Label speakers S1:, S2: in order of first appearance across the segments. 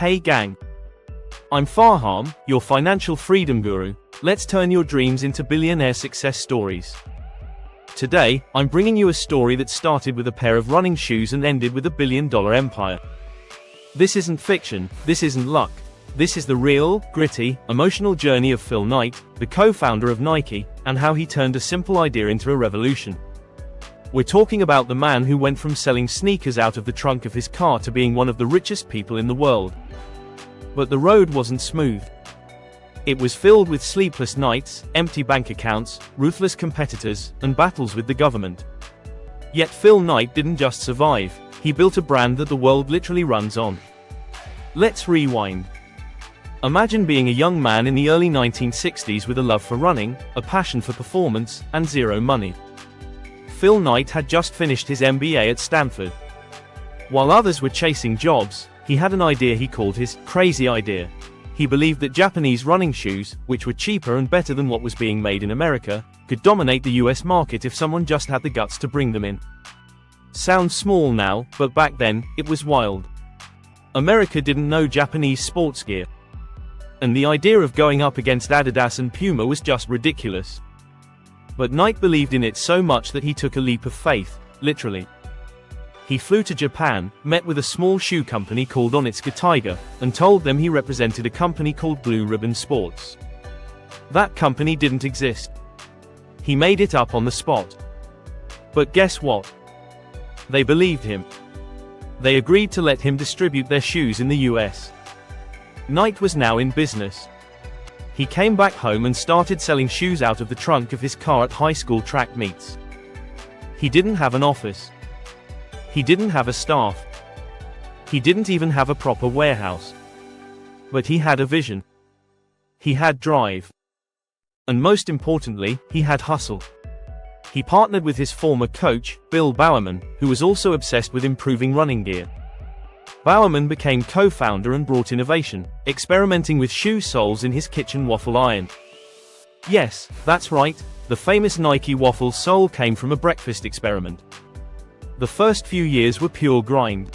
S1: Hey gang! I'm Fahaam, your financial freedom guru. Let's turn your dreams into billionaire success stories. Today, I'm bringing you a story that started with a pair of running shoes and ended with a billion-dollar empire. This isn't fiction, this isn't luck. This is the real, gritty, emotional journey of Phil Knight, the co-founder of Nike, and how he turned a simple idea into a revolution. We're talking about the man who went from selling sneakers out of the trunk of his car to being one of the richest people in the world. But the road wasn't smooth. It was filled with sleepless nights, empty bank accounts, ruthless competitors, and battles with the government. Yet Phil Knight didn't just survive, he built a brand that the world literally runs on. Let's rewind. Imagine being a young man in the early 1960s with a love for running, a passion for performance, and zero money. Phil Knight had just finished his MBA at Stanford. While others were chasing jobs, he had an idea he called his crazy idea. He believed that Japanese running shoes, which were cheaper and better than what was being made in America, could dominate the US market if someone just had the guts to bring them in. Sounds small now, but back then, it was wild. America didn't know Japanese sports gear. And the idea of going up against Adidas and Puma was just ridiculous. But Knight believed in it so much that he took a leap of faith, literally. He flew to Japan, met with a small shoe company called Onitsuka Tiger, and told them he represented a company called Blue Ribbon Sports. That company didn't exist. He made it up on the spot. But guess what? They believed him. They agreed to let him distribute their shoes in the US. Knight was now in business. He came back home and started selling shoes out of the trunk of his car at high school track meets. He didn't have an office. He didn't have a staff. He didn't even have a proper warehouse. But he had a vision. He had drive. And most importantly, he had hustle. He partnered with his former coach, Bill Bowerman, who was also obsessed with improving running gear. Bowerman became co-founder and brought innovation, experimenting with shoe soles in his kitchen waffle iron. Yes, that's right, the famous Nike waffle sole came from a breakfast experiment. The first few years were pure grind.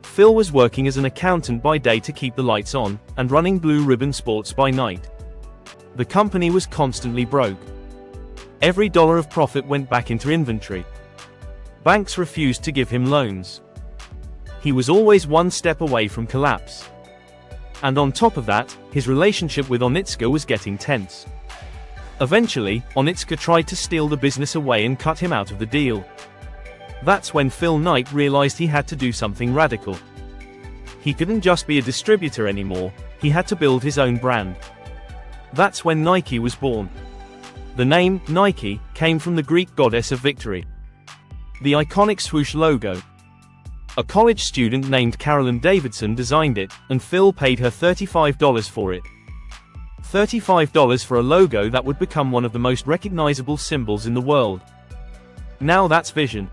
S1: Phil was working as an accountant by day to keep the lights on, and running Blue Ribbon Sports by night. The company was constantly broke. Every dollar of profit went back into inventory. Banks refused to give him loans. He was always one step away from collapse. And on top of that, his relationship with Onitsuka was getting tense. Eventually, Onitsuka tried to steal the business away and cut him out of the deal. That's when Phil Knight realized he had to do something radical. He couldn't just be a distributor anymore, he had to build his own brand. That's when Nike was born. The name, Nike, came from the Greek goddess of victory. The iconic swoosh logo. A college student named Carolyn Davidson designed it, and Phil paid her $35 for it. $35 for a logo that would become one of the most recognizable symbols in the world. Now that's vision.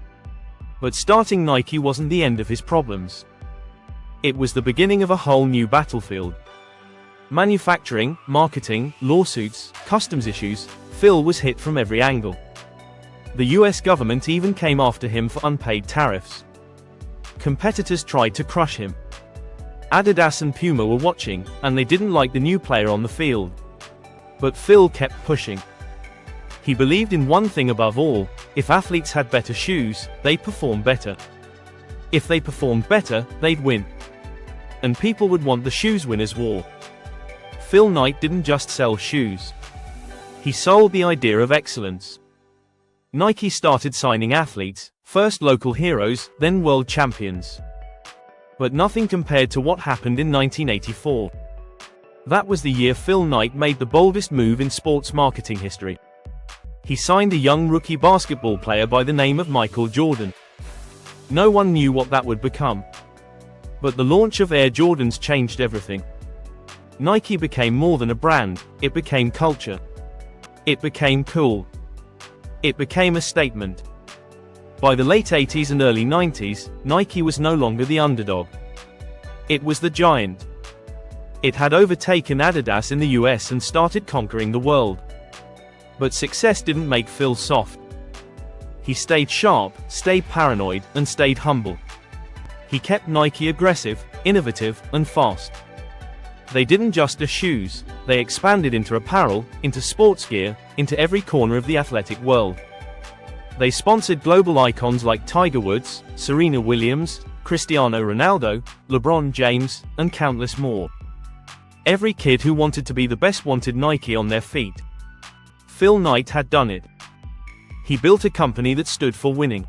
S1: But starting Nike wasn't the end of his problems. It was the beginning of a whole new battlefield. Manufacturing, marketing, lawsuits, customs issues, Phil was hit from every angle. The US government even came after him for unpaid tariffs. Competitors tried to crush him. Adidas and Puma were watching, and they didn't like the new player on the field. But Phil kept pushing. He believed in one thing above all: if athletes had better shoes, they'd perform better. If they performed better, they'd win. And people would want the shoes winners wore. Phil Knight didn't just sell shoes. He sold the idea of excellence. Nike started signing athletes, first local heroes, then world champions. But nothing compared to what happened in 1984. That was the year Phil Knight made the boldest move in sports marketing history. He signed a young rookie basketball player by the name of Michael Jordan. No one knew what that would become. But the launch of Air Jordans changed everything. Nike became more than a brand, it became culture. It became cool. It became a statement. By the late 80s and early 90s, Nike was no longer the underdog. It was the giant. It had overtaken Adidas in the US and started conquering the world. But success didn't make Phil soft. He stayed sharp, stayed paranoid, and stayed humble. He kept Nike aggressive, innovative, and fast. They didn't just do shoes, they expanded into apparel, into sports gear, into every corner of the athletic world. They sponsored global icons like Tiger Woods, Serena Williams, Cristiano Ronaldo, LeBron James, and countless more. Every kid who wanted to be the best wanted Nike on their feet. Phil Knight had done it. He built a company that stood for winning.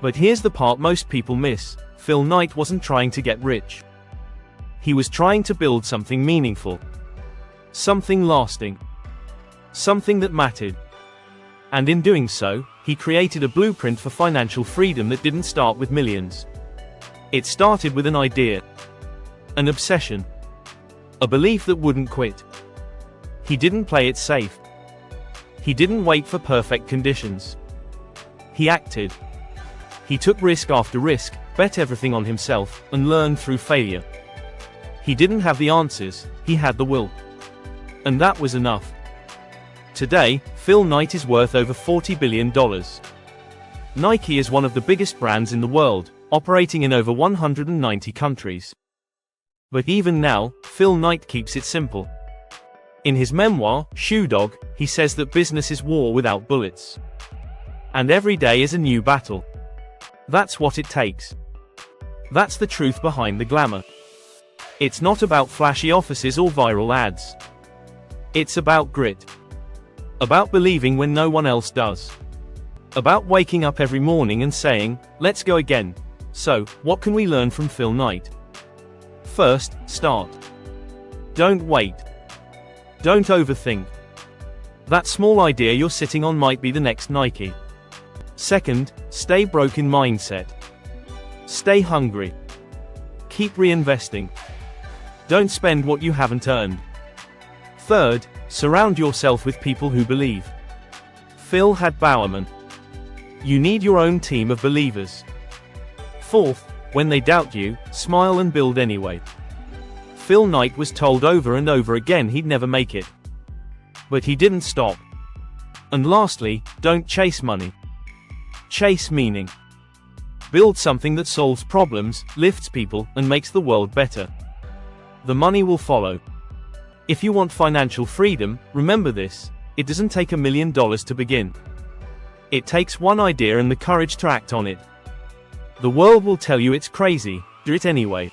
S1: But here's the part most people miss: Phil Knight wasn't trying to get rich. He was trying to build something meaningful. Something lasting. Something that mattered. And in doing so, he created a blueprint for financial freedom that didn't start with millions. It started with an idea. An obsession. A belief that wouldn't quit. He didn't play it safe. He didn't wait for perfect conditions. He acted. He took risk after risk, bet everything on himself, and learned through failure. He didn't have the answers, he had the will. And that was enough. Today, Phil Knight is worth over $40 billion. Nike is one of the biggest brands in the world, operating in over 190 countries. But even now, Phil Knight keeps it simple. In his memoir, Shoe Dog, he says that business is war without bullets. And every day is a new battle. That's what it takes. That's the truth behind the glamour. It's not about flashy offices or viral ads. It's about grit. About believing when no one else does. About waking up every morning and saying, let's go again. So, what can we learn from Phil Knight? First, start. Don't wait. Don't overthink. That small idea you're sitting on might be the next Nike. Second, stay broke in mindset. Stay hungry. Keep reinvesting. Don't spend what you haven't earned. Third, surround yourself with people who believe. Phil had Bowerman. You need your own team of believers. Fourth, when they doubt you, smile and build anyway. Phil Knight was told over and over again he'd never make it. But he didn't stop. And lastly, don't chase money. Chase meaning. Build something that solves problems, lifts people, and makes the world better. The money will follow. If you want financial freedom, remember this: it doesn't take $1 million to begin. It takes one idea and the courage to act on it. The world will tell you it's crazy, do it anyway.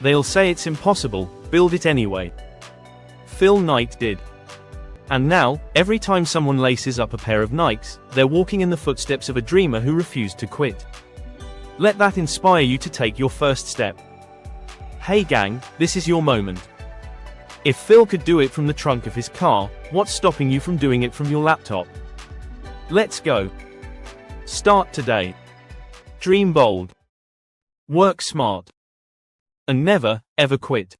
S1: They'll say it's impossible, build it anyway. Phil Knight did. And now, every time someone laces up a pair of Nikes, they're walking in the footsteps of a dreamer who refused to quit. Let that inspire you to take your first step. Hey gang, this is your moment. If Phil could do it from the trunk of his car, what's stopping you from doing it from your laptop? Let's go. Start today. Dream bold. Work smart. And never, ever quit.